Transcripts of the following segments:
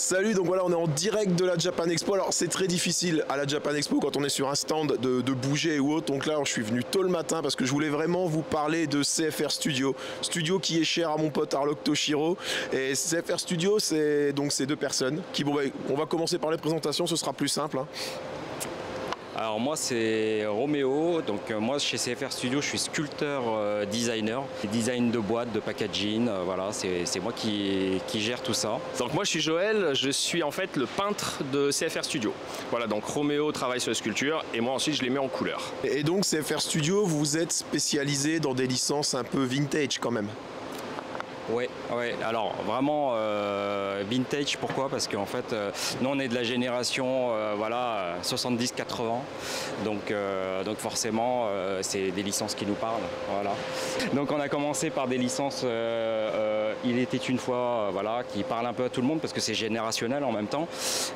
Salut, donc voilà, on est en direct de la Japan Expo. Alors c'est très difficile à la Japan Expo quand on est sur un stand de bouger ou autre. Donc là, je suis venu tôt le matin parce que je voulais vraiment vous parler de CFR Studio. Studio qui est cher à mon pote Arlok Toshiro. Et CFR Studio, c'est donc ces deux personnes qui, bon, on va commencer par les présentations, ce sera plus simple. Hein. Alors moi c'est Roméo, donc moi chez CFR Studio je suis sculpteur designer, design de boîtes, de packaging, voilà, c'est moi qui gère tout ça. Donc moi je suis Joël, je suis en fait le peintre de CFR Studio. Voilà, donc Roméo travaille sur la sculpture et moi ensuite je les mets en couleur. Et donc CFR Studio, vous êtes spécialisé dans des licences un peu vintage quand même? Ouais, alors vraiment vintage, pourquoi? Parce qu'en fait nous on est de la génération voilà 70-80, donc forcément c'est des licences qui nous parlent, voilà. Donc on a commencé par des licences Il était une fois, voilà, qui parlent un peu à tout le monde parce que c'est générationnel en même temps,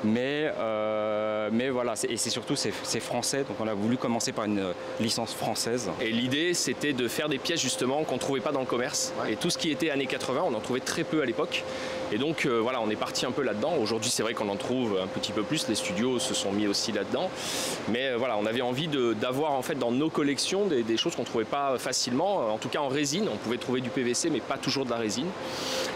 mais voilà, et c'est surtout c'est français, donc on a voulu commencer par une licence française. Et l'idée c'était de faire des pièces justement qu'on ne trouvait pas dans le commerce, et tout ce qui était années 80, on en trouvait très peu à l'époque, et donc voilà, on est parti un peu là-dedans. Aujourd'hui c'est vrai qu'on en trouve un petit peu plus, les studios se sont mis aussi là-dedans, mais voilà, on avait envie d'avoir en fait dans nos collections des choses qu'on ne trouvait pas facilement, en tout cas en résine. On pouvait trouver du PVC mais pas toujours de la résine.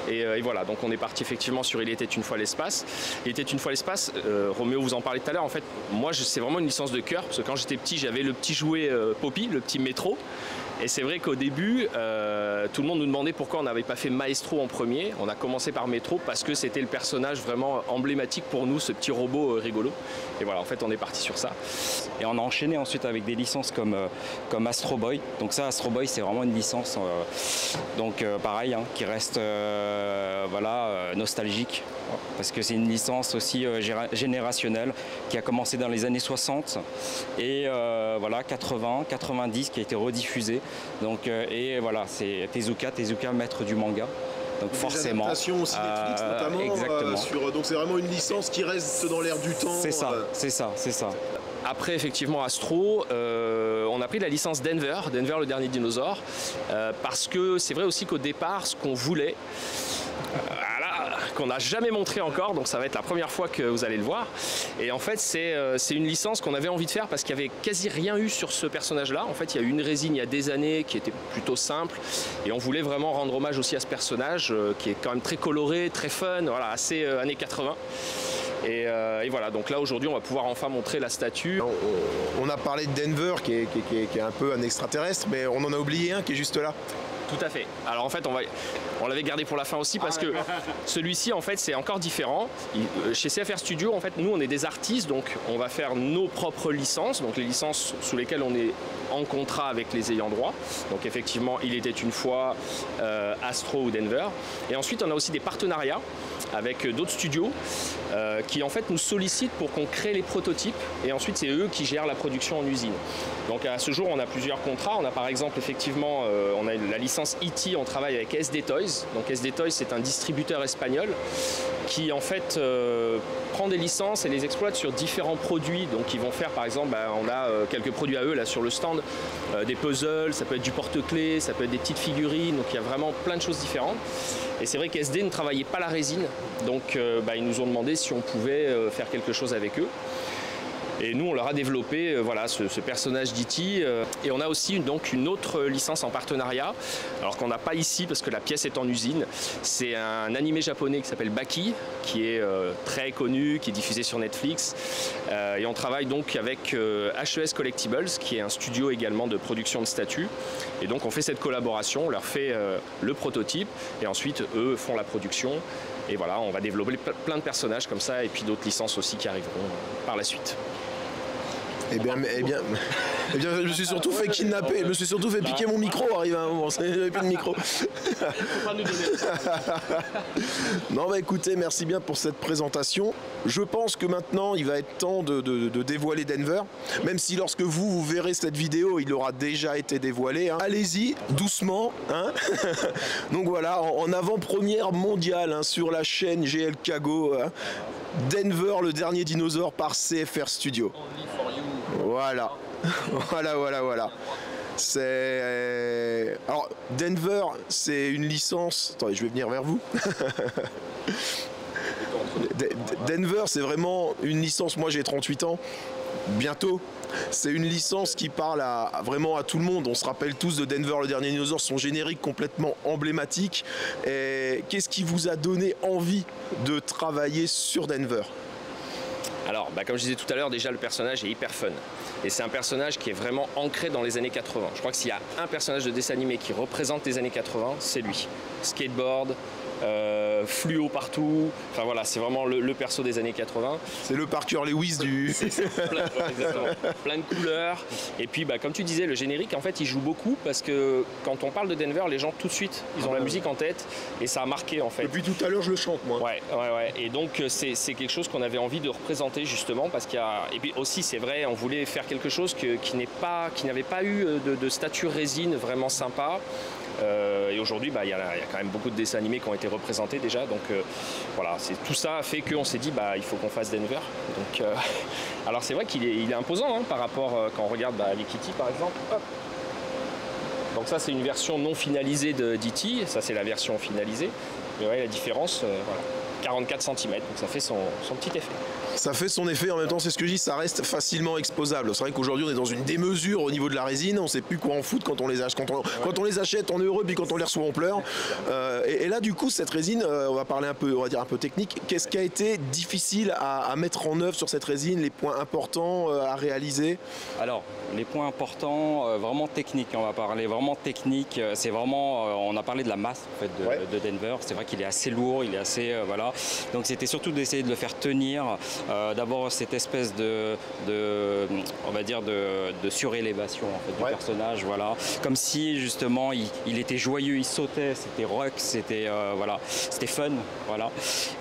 Et voilà, donc on est parti effectivement sur Il était une fois l'espace. Il était une fois l'espace, Roméo vous en parlait tout à l'heure, en fait moi c'est vraiment une licence de cœur, parce que quand j'étais petit j'avais le petit jouet Poppy, le petit métro. Et c'est vrai qu'au début, tout le monde nous demandait pourquoi on n'avait pas fait Maestro en premier. On a commencé par Métro parce que c'était le personnage vraiment emblématique pour nous, ce petit robot rigolo. Et voilà, en fait, on est parti sur ça. Et on a enchaîné ensuite avec des licences comme Astro Boy. Donc ça, Astro Boy, c'est vraiment une licence, pareil, hein, qui reste voilà, nostalgique. Parce que c'est une licence aussi générationnelle qui a commencé dans les années 60 et voilà 80, 90 qui a été rediffusée. Donc et voilà, c'est Tezuka, maître du manga. Donc forcément. Adaptations aussi Netflix notamment. Exactement. Donc c'est vraiment une licence qui reste dans l'air du temps. C'est ça, c'est ça. Après effectivement Astro, on a pris la licence Denver le dernier dinosaure, parce que c'est vrai aussi qu'au départ ce qu'on voulait, qu'on n'a jamais montré encore, donc ça va être la première fois que vous allez le voir. Et en fait c'est une licence qu'on avait envie de faire parce qu'il n'y avait quasi rien eu sur ce personnage là. En fait il y a eu une résine il y a des années qui était plutôt simple, et on voulait vraiment rendre hommage aussi à ce personnage qui est quand même très coloré, très fun, voilà, assez années 80. Et voilà, donc là aujourd'hui on va pouvoir enfin montrer la statue. On a parlé de Denver qui est un peu un extraterrestre, mais on en a oublié un qui est juste là. Tout à fait. Alors en fait on l'avait gardé pour la fin aussi parce que celui-ci en fait c'est encore différent. Chez CFR Studio en fait nous on est des artistes, donc on va faire nos propres licences, donc les licences sous lesquelles on est en contrat avec les ayants droit. Donc effectivement Il était une fois, Astro ou Denver. Et ensuite on a aussi des partenariats avec d'autres studios qui en fait nous sollicitent pour qu'on crée les prototypes, et ensuite c'est eux qui gèrent la production en usine. Donc à ce jour on a plusieurs contrats. On a par exemple effectivement on a la licence E.T., on travaille avec SD Toys. Donc SD Toys c'est un distributeur espagnol qui en fait prend des licences et les exploite sur différents produits. Donc ils vont faire par exemple, on a quelques produits à eux là sur le stand, des puzzles, ça peut être du porte-clés, ça peut être des petites figurines, donc il y a vraiment plein de choses différentes. Et c'est vrai qu'SD ne travaillait pas la résine, donc ils nous ont demandé si on pouvait faire quelque chose avec eux. Et nous on leur a développé voilà, ce personnage d'E.T. Et on a aussi donc une autre licence en partenariat, alors qu'on n'a pas ici parce que la pièce est en usine. C'est un animé japonais qui s'appelle Baki, qui est très connu, qui est diffusé sur Netflix. Et on travaille donc avec HES Collectibles, qui est un studio également de production de statues. Et donc on fait cette collaboration, on leur fait le prototype, et ensuite eux font la production. Et voilà, on va développer plein de personnages comme ça, et puis d'autres licences aussi qui arriveront par la suite. Eh bien, je me suis surtout fait kidnapper, je me suis surtout fait piquer mon micro, arrive à un moment, j'avais plus de micro. Faut pas nous donner. Non bah écoutez, merci bien pour cette présentation. Je pense que maintenant il va être temps de dévoiler Denver, même si lorsque vous verrez cette vidéo, il aura déjà été dévoilé. Hein. Allez-y, doucement. Hein. Donc voilà, en avant-première mondiale hein, sur la chaîne GL Kago, hein. Denver, le dernier dinosaure par CFR Studio. Voilà, voilà. C'est... Alors, Denver, c'est une licence... Attendez, je vais venir vers vous. Denver, c'est vraiment une licence. Moi, j'ai 38 ans. Bientôt. C'est une licence qui parle vraiment à tout le monde. On se rappelle tous de Denver, le dernier dinosaure, son générique complètement emblématique. Qu'est-ce qui vous a donné envie de travailler sur Denver? Alors, comme je disais tout à l'heure, déjà le personnage est hyper fun. Et c'est un personnage qui est vraiment ancré dans les années 80. Je crois que s'il y a un personnage de dessin animé qui représente les années 80, c'est lui. Skateboard, fluo partout, enfin voilà, c'est vraiment le perso des années 80. C'est le Parker Lewis du... plein de couleurs. Et puis comme tu disais, le générique en fait il joue beaucoup parce que quand on parle de Denver, les gens tout de suite ils ont la musique en tête et ça a marqué en fait. Depuis tout à l'heure je le chante moi. Ouais. Et donc c'est quelque chose qu'on avait envie de représenter justement parce qu'il y a... Et puis aussi c'est vrai, on voulait faire quelque chose qui n'avait pas eu de statut résine vraiment sympa. Et aujourd'hui, il y a quand même beaucoup de dessins animés qui ont été représentés déjà. Donc voilà, tout ça a fait qu'on s'est dit il faut qu'on fasse Denver. Donc, alors c'est vrai qu'il est imposant par rapport quand on regarde les Kitty par exemple. Hop. Donc ça c'est une version non finalisée d'E.T. Ça c'est la version finalisée. Mais ouais, la différence, voilà, 44 cm. Donc ça fait son petit effet. Ça fait son effet, en même temps c'est ce que je dis, ça reste facilement exposable. C'est vrai qu'aujourd'hui on est dans une démesure au niveau de la résine, on ne sait plus quoi en foutre quand on les achète. Quand on les achète on est heureux, puis quand on les reçoit on pleure. Et là du coup cette résine, on va parler un peu technique, qu'est-ce qui a été difficile à mettre en œuvre sur cette résine, les points importants à réaliser? Alors les points importants, vraiment techniques, on va parler vraiment technique, c'est vraiment, on a parlé de la masse en fait, de Denver, c'est vrai qu'il est assez lourd, il est assez, voilà, donc c'était surtout d'essayer de le faire tenir. D'abord cette espèce on va dire de surélévation en fait, du personnage, voilà, comme si justement il était joyeux, il sautait, c'était rock, c'était voilà, c'était fun, voilà,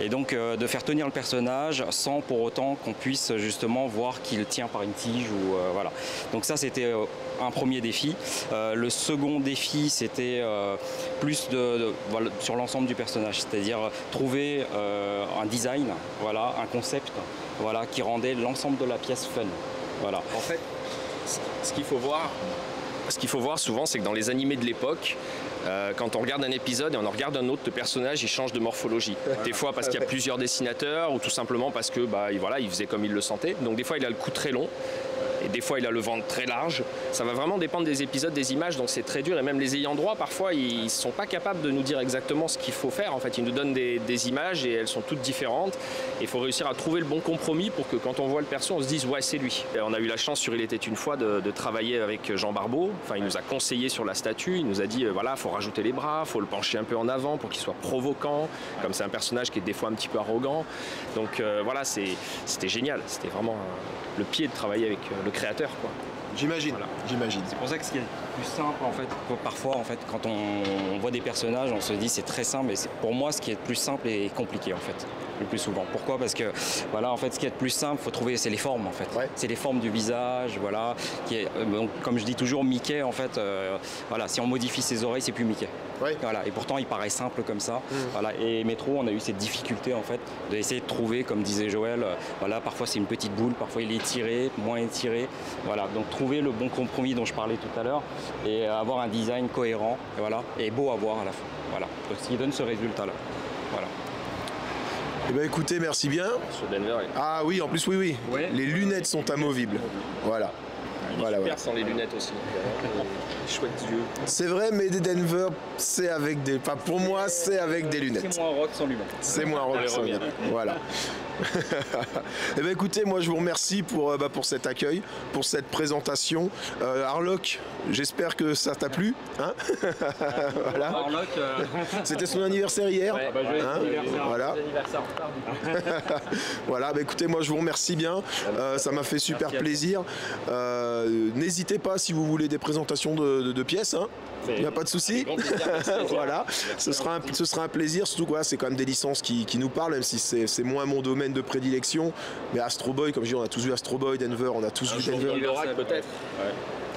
et donc de faire tenir le personnage sans pour autant qu'on puisse justement voir qu'il tient par une tige ou voilà. Donc ça c'était un premier défi. Le second défi c'était plus voilà, sur l'ensemble du personnage, c'est-à-dire trouver un design, voilà, un concept, voilà, qui rendait l'ensemble de la pièce fun. Voilà. En fait, ce qu'il faut voir souvent, c'est que dans les animés de l'époque, quand on regarde un épisode et on en regarde un autre, le personnage il change de morphologie. Des fois parce qu'il y a plusieurs dessinateurs ou tout simplement parce que voilà, il faisait comme il le sentait. Donc des fois il a le cou très long. Et des fois il a le ventre très large. Ça va vraiment dépendre des épisodes, des images, donc c'est très dur. Et même les ayants droit, parfois, ils ne sont pas capables de nous dire exactement ce qu'il faut faire. En fait, ils nous donnent des images et elles sont toutes différentes. Et il faut réussir à trouver le bon compromis pour que quand on voit le perso, on se dise ouais, c'est lui. Et on a eu la chance sur Il était une fois de travailler avec Jean Barbeau. Enfin, il nous a conseillé sur la statue. Il nous a dit voilà, il faut rajouter les bras, il faut le pencher un peu en avant pour qu'il soit provoquant. Comme c'est un personnage qui est des fois un petit peu arrogant. Donc voilà, c'était génial. C'était vraiment le pied de travailler avec le créateur, quoi. J'imagine, voilà. J'imagine. C'est pour ça que ce qui est le plus simple, en fait, parfois, en fait, quand on voit des personnages, on se dit c'est très simple, mais pour moi, ce qui est le plus simple est compliqué, en fait, le plus souvent. Pourquoi? Parce que, voilà, en fait, ce qui est le plus simple, faut trouver, c'est les formes, en fait. C'est les formes du visage, voilà. Donc, comme je dis toujours, Mickey, en fait, voilà, si on modifie ses oreilles, c'est plus Mickey. Voilà. Et pourtant, il paraît simple comme ça. Voilà. Et Metro, on a eu cette difficulté, en fait, d'essayer de trouver, comme disait Joël, voilà, parfois c'est une petite boule, parfois il est étiré, moins étiré. Voilà. Donc, trouver le bon compromis dont je parlais tout à l'heure et avoir un design cohérent, voilà, et beau à voir à la fin. Voilà. Donc, ce qui donne ce résultat-là. Voilà. Eh bien écoutez, merci bien. Sur Denver, ah oui, en plus oui. Ouais. Les lunettes sont amovibles. Voilà. Voilà, super sans les lunettes aussi. Chouettes yeux. C'est vrai, mais des Denver, c'est avec des... Enfin, pour moi, c'est avec des lunettes. C'est moins rock sans lunettes. C'est moins rock sans lunettes. Voilà. Eh bien, écoutez, moi je vous remercie pour cet accueil, pour cette présentation. Harlock, j'espère que ça t'a plu. Hein. Voilà. Harlock, c'était son anniversaire hier. Ouais, hein, voilà. Voilà, bah, écoutez, moi je vous remercie bien. Ça m'a fait super plaisir. N'hésitez pas si vous voulez des présentations de pièces. Hein. Il n'y a pas de souci. Voilà, ce sera un plaisir, surtout quoi, c'est quand même des licences qui nous parlent, même si c'est moins mon domaine de prédilection. Mais Astro Boy, comme je dis, on a tous vu Astro Boy, Denver, on a tous vu Denver. Goldorak peut-être.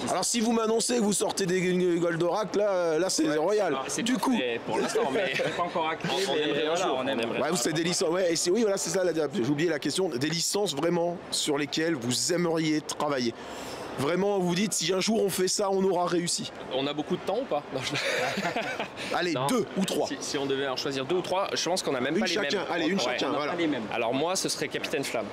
Alors si vous m'annoncez que vous sortez des Goldorak, là c'est royal. Du coup, pour l'instant, mais c'est pas encore acté. On aimerait. Ouais, c'est des licences. Ouais, oui, voilà, c'est ça. J'ai oublié la question. Des licences vraiment sur lesquelles vous aimeriez travailler. Vraiment, vous dites, si un jour on fait ça, on aura réussi. On a beaucoup de temps ou pas? Non, Allez, Non. 2 ou 3. Si on devait en choisir 2 ou 3, je pense qu'on a même Une pas les chacun, mêmes. allez, une Ouais. chacun, voilà. Alors moi, ce serait Capitaine Flamme.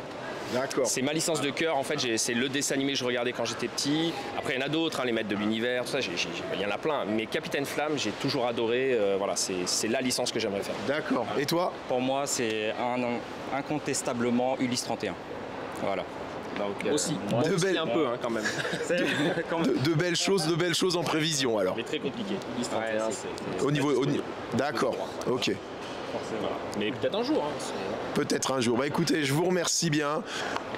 D'accord. C'est ma licence de cœur, en fait, c'est le dessin animé que je regardais quand j'étais petit. Après, il y en a d'autres, hein, les maîtres de l'univers, tout ça, il y en a plein. Mais Capitaine Flamme, j'ai toujours adoré, voilà, c'est la licence que j'aimerais faire. D'accord. Et toi? Pour moi, c'est incontestablement Ulysse 31. Voilà. Donc, Aussi, moi, De aussi belles- un peu, hein, quand même. De belles choses en prévision alors. Mais très compliqué. Ulysse 31, Ouais, c'est Au niveau. D'accord. Ok. Mais peut-être un jour. Hein, Peut-être un jour. Bah écoutez, je vous remercie bien.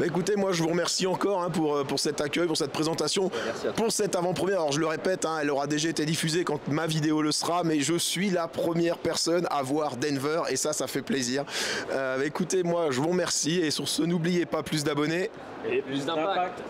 Bah écoutez, moi je vous remercie encore hein, pour cet accueil, pour cette présentation, pour cette avant-première. Alors je le répète, hein, elle aura déjà été diffusée quand ma vidéo le sera, mais je suis la première personne à voir Denver et ça fait plaisir. Bah écoutez, moi je vous remercie et sur ce, n'oubliez pas plus d'abonnés. Et plus d'impact.